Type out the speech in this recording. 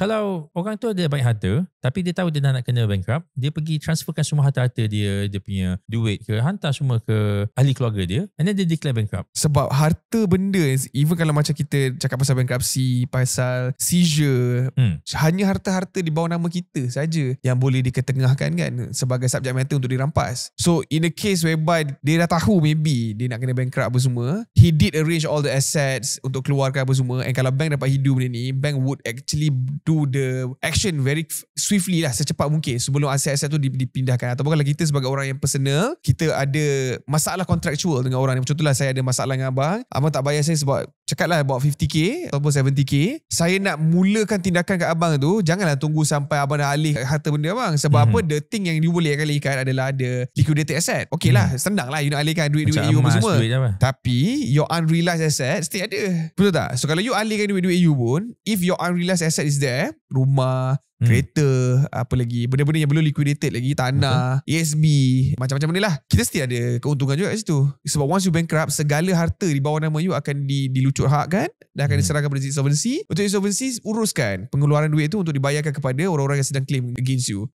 Kalau orang tu ada banyak harta, tapi dia tahu dia dah nak kena bankrupt, dia pergi transferkan semua harta-harta dia punya duit ke, hantar semua ke ahli keluarga dia, and then dia declare bankrupt. Sebab harta benda, even kalau macam kita cakap pasal bankruptcy, pasal seizure, hanya harta-harta di bawah nama kita saja yang boleh diketengahkan kan sebagai subject matter untuk dirampas. So in a case whereby dia dah tahu maybe dia nak kena bankrupt apa semua, he did arrange all the assets untuk keluarkan apa semua, and kalau bank dapat hidu benda ni, bank would actually do the action very swiftly lah, secepat mungkin sebelum aset-aset tu dipindahkan. Ataupun kalau kita sebagai orang yang personal, kita ada masalah kontraktual dengan orang ni, contohlah saya ada masalah dengan abang tak bayar saya sebab cakaplah about 50k ataupun 70k, saya nak mulakan tindakan kat abang tu, janganlah tunggu sampai abang dah alih harta benda abang. Sebab apa, the thing yang you boleh alihkan adalah ada liquidated asset. Okay lah, senang lah you nak alihkan duit-duit you apa semua, tapi your unrealized asset still ada, betul tak? So kalau you alihkan duit-duit you pun, if your unrealized asset is there, rumah, kereta, apa lagi, benda-benda yang belum liquidated lagi, tanah, ESB, macam-macam benda lah, kita still ada keuntungan juga kat situ. Sebab once you bankrupt, segala harta di bawah nama you akan dilucut hakkan dan akan diserahkan pada insolvency. Untuk insolvency, uruskan pengeluaran duit itu untuk dibayarkan kepada orang-orang yang sedang claim against you.